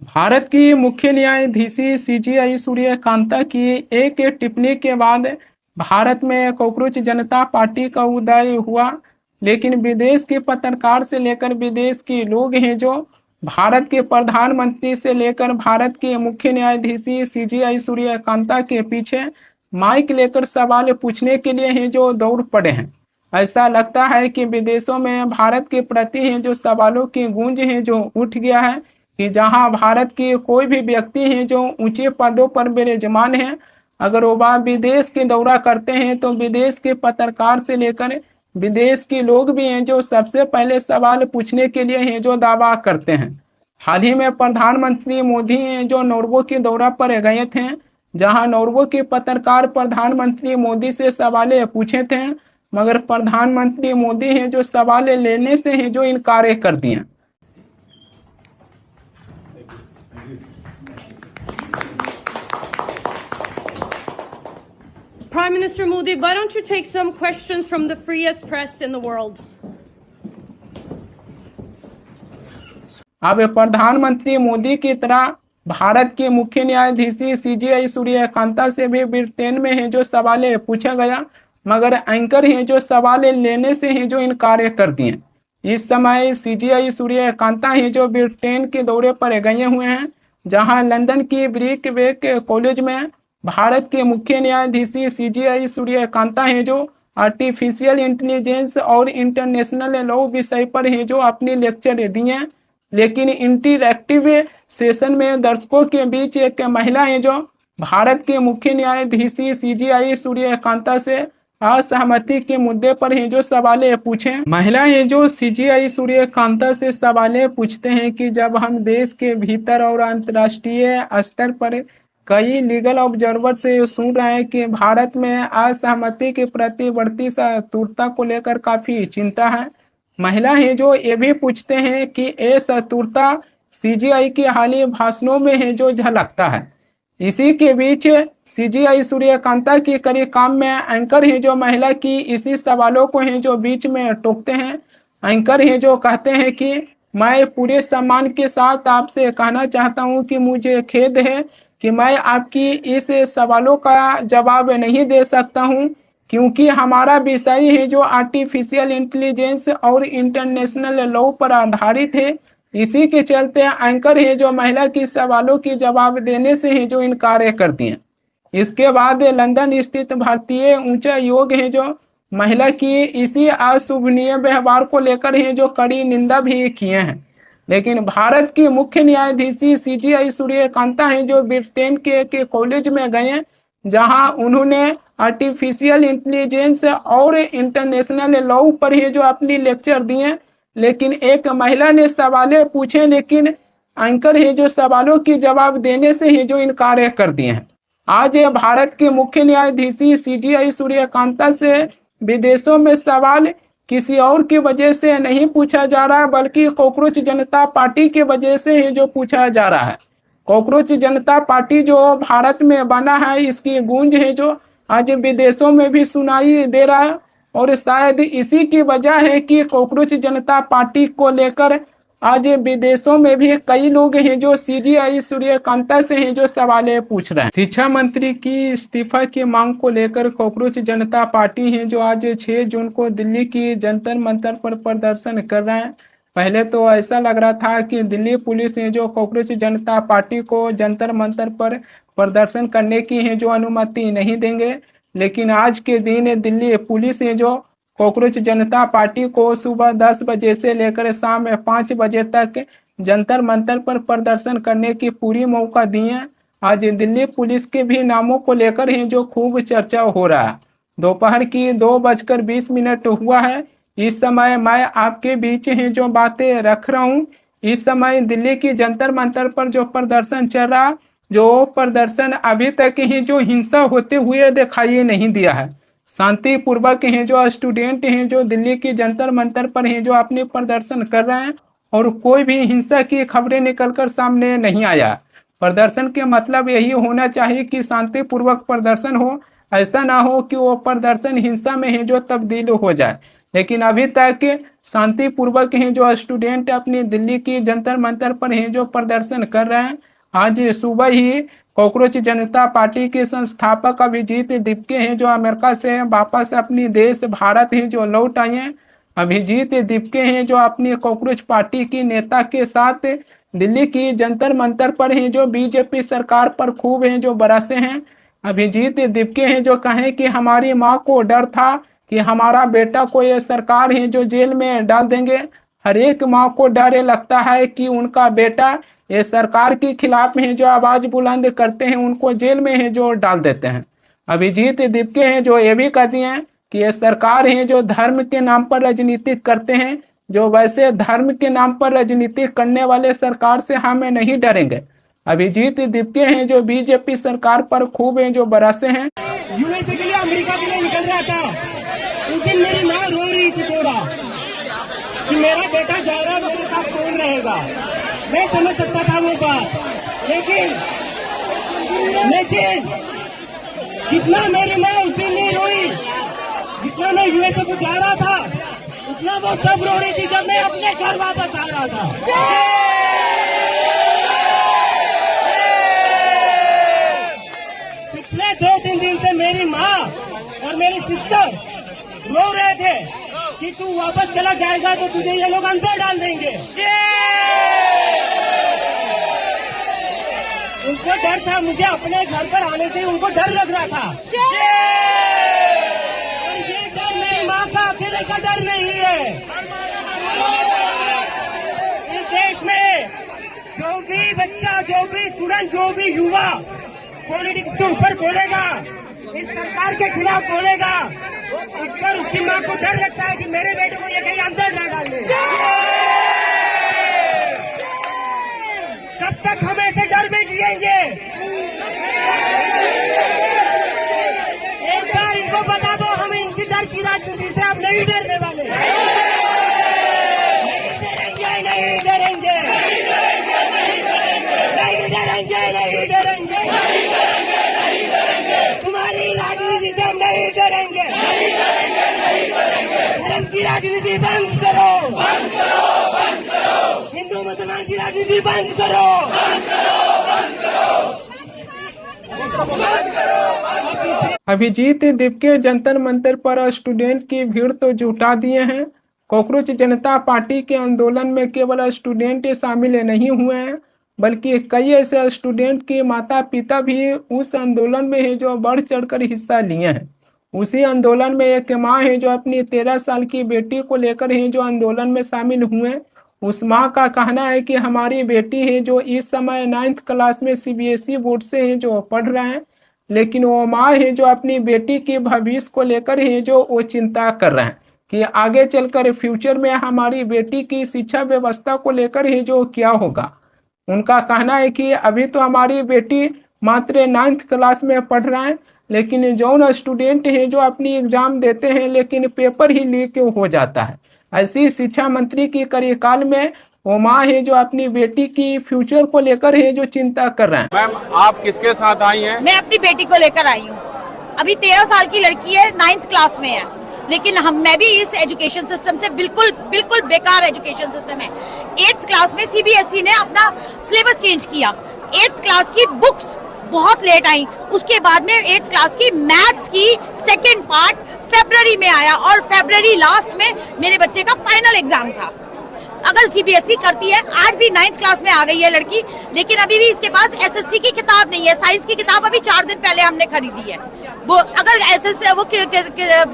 भारत की मुख्य न्यायाधीशी सीजीआई सूर्यकांता की एक टिप्पणी के बाद भारत में कॉकरोच जनता पार्टी का उदय हुआ। लेकिन विदेश के पत्रकार से लेकर विदेश के लोग हैं जो भारत के प्रधानमंत्री से लेकर भारत के मुख्य न्यायाधीशी सीजीआई सूर्यकांता के पीछे माइक लेकर सवाल पूछने के लिए हैं जो दौड़ पड़े हैं। ऐसा लगता है कि विदेशों में भारत के प्रति हैं जो सवालों की गूंज है जो उठ गया है कि जहां भारत के कोई भी व्यक्ति हैं जो ऊंचे पदों पर विराजमान हैं, अगर वो बात विदेश के दौरा करते हैं तो विदेश के पत्रकार से लेकर विदेश के लोग भी हैं जो सबसे पहले सवाल पूछने के लिए हैं जो दावा करते हैं। हाल ही में प्रधानमंत्री मोदी हैं जो नॉर्वे के दौरा पर गए थे, जहां नॉर्वे के पत्रकार प्रधानमंत्री मोदी से सवाल पूछे थे, मगर प्रधानमंत्री मोदी हैं जो सवाल लेने से हैं जो इनकार कर दिए। Prime Minister Modi, why don't you take some questions from the freest press in the world? अब प्रधानमंत्री मोदी की तरह भारत के मुख्य न्यायाधीशी सीजीआई सूर्यकांता से भी ब्रिटेन में है जो सवाल पूछा गया, मगर एंकर हैं जो सवाल लेने से हैं जो इनकार कर दिए। इस समय सीजीआई सूर्यकांता है जो ब्रिटेन के दौरे पर गए हुए हैं, जहां लंदन की ब्रिकवेक कॉलेज में भारत के मुख्य न्यायाधीशी सीजीआई सूर्यकांता है जो आर्टिफिशियल इंटेलिजेंस और इंटरनेशनल लॉ विषय पर है जो अपनी लेक्चर दिए। लेकिन इंटरैक्टिव सेशन में दर्शकों के बीच एक महिला है जो भारत के मुख्य न्यायाधीशी सीजीआई सूर्यकांता से असहमति के मुद्दे पर है जो सवाल पूछे। महिला है जो सीजीआई सूर्यकांता से सवाल पूछते हैं कि जब हम देश के भीतर और अंतर्राष्ट्रीय स्तर पर कई लीगल ऑब्जर्वर से सुन रहे हैं कि भारत में असहमति के प्रति बढ़ती शत्रुता को लेकर काफी चिंता है। महिला है जो ये भी पूछते हैं कि ये शत्रुता सीजीआई के हालिया भाषणों में है जो झलकता है। इसी के बीच सीजीआई सूर्यकांता की कड़ी काम में एंकर है जो महिला की इसी सवालों को है जो बीच में टोकते हैं। एंकर है जो कहते हैं कि मैं पूरे सम्मान के साथ आपसे कहना चाहता हूं कि मुझे खेद है कि मैं आपकी इस सवालों का जवाब नहीं दे सकता हूं, क्योंकि हमारा विषय है जो आर्टिफिशियल इंटेलिजेंस और इंटरनेशनल लॉ पर आधारित है। इसी के चलते एंकर है जो महिला की सवालों की जवाब देने से है जो इनकार कर दिए। इसके बाद लंदन स्थित भारतीय उच्च आयोग है जो महिला की इसी अशोभनीय व्यवहार को लेकर है जो कड़ी निंदा भी किए हैं। लेकिन भारत की मुख्य न्यायाधीशी सीजीआई सूर्यकांता है जो ब्रिटेन के कॉलेज में गए, जहां उन्होंने आर्टिफिशियल इंटेलिजेंस और इंटरनेशनल लॉ पर ही जो अपनी लेक्चर दिए। लेकिन एक महिला ने सवाल पूछे, लेकिन एंकर है जो सवालों की जवाब देने से ही जो इनकार कर दिए हैं। आज भारत के मुख्य न्यायाधीशी सीजीआई सूर्यकांता से विदेशों में सवाल किसी और की वजह से नहीं पूछा जा रहा, बल्कि कॉकरोच जनता पार्टी की वजह से ही जो पूछा जा रहा है। कॉकरोच जनता पार्टी जो भारत में बना है, इसकी गूंज है जो आज विदेशों में भी सुनाई दे रहा है, और शायद इसी की वजह है कि कॉकरोच जनता पार्टी को लेकर आज विदेशों में भी कई लोग हैं जो सीजीआई सूर्यकांता से हैं जो सवाल पूछ रहे हैं। शिक्षा मंत्री की इस्तीफा की मांग को लेकर कॉकरोच जनता पार्टी है जो आज 6 जून को दिल्ली की जंतर मंतर पर प्रदर्शन कर रहे हैं। पहले तो ऐसा लग रहा था कि दिल्ली पुलिस है जो कॉकरोच जनता पार्टी को जंतर मंतर पर प्रदर्शन करने की है जो अनुमति नहीं देंगे, लेकिन आज के दिन दिल्ली पुलिस है जो कॉकरोच जनता पार्टी को सुबह 10 बजे से लेकर शाम 5 बजे तक जंतर मंतर पर प्रदर्शन करने की पूरी मौका दिए। आज दिल्ली पुलिस के भी नामों को लेकर ही जो खूब चर्चा हो रहा है। दोपहर की 2:20 हुआ है। इस समय मैं आपके बीच ही जो बातें रख रहा हूँ, इस समय दिल्ली की जंतर मंतर पर जो प्रदर्शन चल रहा, जो प्रदर्शन अभी तक ही जो हिंसा होते हुए दिखाई नहीं दिया है। शांतिपूर्वक हैं जो स्टूडेंट हैं जो दिल्ली की जंतर मंतर पर हैं जो अपने प्रदर्शन कर रहे हैं, और कोई भी हिंसा की खबरें निकलकर सामने नहीं आया। प्रदर्शन के मतलब यही होना चाहिए कि शांतिपूर्वक प्रदर्शन हो, ऐसा ना हो कि वो प्रदर्शन हिंसा में है जो तब्दील हो जाए। लेकिन अभी तक शांतिपूर्वक हैं जो स्टूडेंट अपनी दिल्ली की जंतर मंतर पर हैं जो प्रदर्शन कर रहे हैं। आज सुबह ही कॉकरोच जनता पार्टी के संस्थापक अभिजीत दीपके हैं जो अमेरिका से वापस अपनी देश भारत हैं जो लौट आए हैं। अभिजीत दीपके हैं जो अपनी कॉकरोच पार्टी की नेता के साथ दिल्ली की जंतर मंतर पर हैं जो बीजेपी सरकार पर खूब हैं जो बरसे हैं। अभिजीत दीपके हैं जो कहें कि हमारी माँ को डर था कि हमारा बेटा को ये सरकार है जो जेल में डाल देंगे। हर एक माँ को डर लगता है कि उनका बेटा ये सरकार के खिलाफ है जो आवाज बुलंद करते हैं उनको जेल में है जो डाल देते हैं। अभिजीत दीपके हैं जो ये भी कहती हैं कि ये सरकार है जो धर्म के नाम पर राजनीति करते हैं, जो वैसे धर्म के नाम पर राजनीति करने वाले सरकार से हमें नहीं डरेंगे। अभिजीत दीपके हैं जो बीजेपी सरकार पर खूब हैं जो बरसे हैं। यूएसए के लिए अमेरिका के लिए निकल रहा था, उस दिन मेरी माँ रो रही थी थोड़ा कि मेरा बेटा जा रहा है, मेरे साथ कौन रहेगा। मैं समझ सकता था वो बात, लेकिन जितना मेरी माँ उस दिन नहीं रोई, जितना मैं यूएसए को जा रहा था, उतना वो तब रो रही थी जब मैं अपने घर वापस आ रहा था। पिछले 2-3 दिन से मेरी माँ और मेरी सिस्टर रो रहे थे कि तू वापस चला जाएगा तो तुझे ये लोग अंदर डाल देंगे। उनको डर था, मुझे अपने घर पर आने से उनको डर लग रहा था। और ये डर मेरी माँ का अकेले का डर नहीं है। इस देश में जो भी बच्चा, जो भी स्टूडेंट, जो भी युवा पॉलिटिक्स के ऊपर बोलेगा, इस सरकार के खिलाफ बोलेगा, उस पर उसकी माँ को डर लगता है कि मेरे बेटे को ये कहीं अंदर ना डाल दे। कब तक हम ऐसे डर में जिएंगे? एक बार इनको बता दो, हम इनकी डर की राजनीति से अब नहीं डरने वाले। नहीं डरेंगे, नहीं डरेंगे, नहीं डरेंगे। तुम्हारी राजनीति से हम नहीं डरेंगे। धर्म की राजनीति बंद करो, हिंदू मुसलमान की राजनीति बंद करो। अभिजीत दीपके जंतर मंतर पर स्टूडेंट की भीड़ तो जुटा दिए हैं। कॉकरोच जनता पार्टी के आंदोलन में केवल स्टूडेंट शामिल नहीं हुए हैं, बल्कि कई ऐसे स्टूडेंट के माता पिता भी उस आंदोलन में है जो बढ़ चढ़कर हिस्सा लिए हैं। उसी आंदोलन में एक माँ है जो अपनी 13 साल की बेटी को लेकर है जो आंदोलन में शामिल हुए। उस माँ का कहना है कि हमारी बेटी है जो इस समय 9th क्लास में सीबीएसई बोर्ड से है जो पढ़ रहे हैं, लेकिन वो माँ है जो अपनी बेटी के भविष्य को लेकर है जो वो चिंता कर रहे हैं कि आगे चलकर फ्यूचर में हमारी बेटी की शिक्षा व्यवस्था को लेकर ही जो क्या होगा। उनका कहना है कि अभी तो हमारी बेटी मात्र 9th क्लास में पढ़ रहा है, लेकिन जो स्टूडेंट है जो अपनी एग्जाम देते हैं लेकिन पेपर ही लीक हो जाता है। ऐसी शिक्षा मंत्री की कार्यकाल में वो माँ है जो अपनी बेटी की फ्यूचर को लेकर है जो चिंता कर रहे हैं। मैम, आप किसके साथ आई हैं? मैं अपनी बेटी को लेकर आई हूँ। अभी 13 साल की लड़की है, 9th क्लास में है, लेकिन मैं भी इस एजुकेशन सिस्टम से बिल्कुल बेकार एजुकेशन सिस्टम है। 8th क्लास में सीबीएसई ने अपना सिलेबस चेंज किया। 8th क्लास की बुक्स बहुत लेट आई, उसके बाद में 8th क्लास की मैथ्स की सेकेंड पार्ट फरवरी में आया और फरवरी लास्ट में मेरे बच्चे का फाइनल एग्जाम था। अगर सीबीएसई करती है, आज भी 9th क्लास में आ गई है लड़की, लेकिन अभी भी इसके पास एसएससी की किताब नहीं है। साइंस की किताब अभी 4 दिन पहले हमने खरीदी है। वो अगर एसएससी वो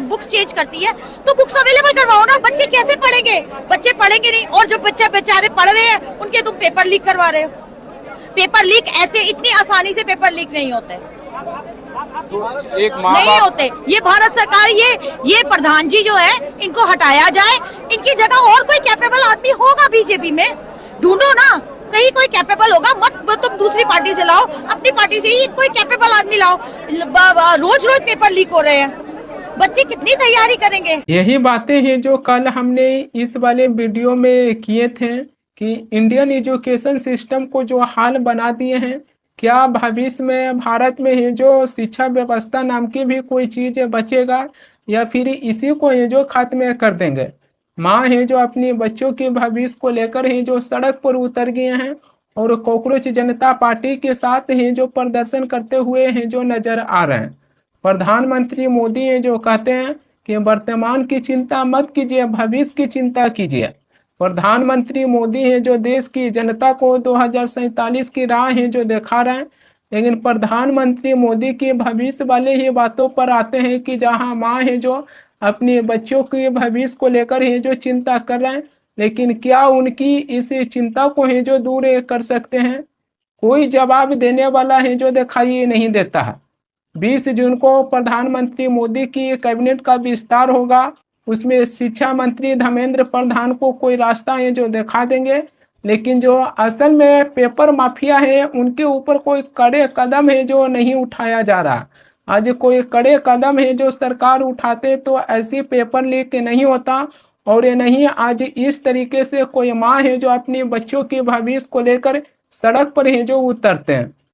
बुक्स चेंज करती है तो बुक्स अवेलेबल करवाओ ना। बच्चे कैसे पढ़ेंगे? बच्चे पढ़ेंगे नहीं, और जो बच्चे बेचारे पढ़ रहे हैं उनके तुम पेपर लीक करवा रहे हो। पेपर लीक ऐसे इतनी आसानी से पेपर लीक नहीं होते, एक माँ नहीं होते। ये भारत सरकार, ये प्रधान जी जो है, इनको हटाया जाए। इनकी जगह और कोई कैपेबल आदमी होगा बीजेपी में, ढूंढो ना, कहीं कोई कैपेबल होगा। मत तुम दूसरी पार्टी से लाओ, अपनी पार्टी से ही कोई कैपेबल आदमी लाओ। रोज पेपर लीक हो रहे हैं, बच्चे कितनी तैयारी करेंगे? यही बातें हैं जो कल हमने इस वाले वीडियो में किए थे कि इंडियन एजुकेशन सिस्टम को जो हाल बना दिए हैं, क्या भविष्य में भारत में है जो शिक्षा व्यवस्था नाम की भी कोई चीज़ बचेगा, या फिर इसी को है जो खात्मे कर देंगे। माँ है जो अपने बच्चों के भविष्य को लेकर है जो सड़क पर उतर गए हैं और कॉकरोच जनता पार्टी के साथ है जो प्रदर्शन करते हुए हैं जो नजर आ रहे हैं। प्रधानमंत्री मोदी है जो कहते हैं कि वर्तमान की चिंता मत कीजिए, भविष्य की चिंता कीजिए। प्रधानमंत्री मोदी है जो देश की जनता को 2047 की राह है जो दिखा रहे हैं, लेकिन प्रधानमंत्री मोदी की भविष्य वाले ही बातों पर आते हैं कि जहां माँ है जो अपने बच्चों के भविष्य को लेकर है जो चिंता कर रहे हैं, लेकिन क्या उनकी इस चिंता को है जो दूर कर सकते हैं? कोई जवाब देने वाला है जो दिखाई नहीं देता है। 20 जून को प्रधानमंत्री मोदी की कैबिनेट का विस्तार होगा, उसमें शिक्षा मंत्री धर्मेंद्र प्रधान को कोई रास्ता है जो दिखा देंगे, लेकिन जो असल में पेपर माफिया है उनके ऊपर कोई कड़े कदम है जो नहीं उठाया जा रहा। आज कोई कड़े कदम है जो सरकार उठाते तो ऐसी पेपर लीक नहीं होता, और ये नहीं आज इस तरीके से कोई माँ है जो अपने बच्चों के भविष्य को लेकर सड़क पर है जो उतरते हैं।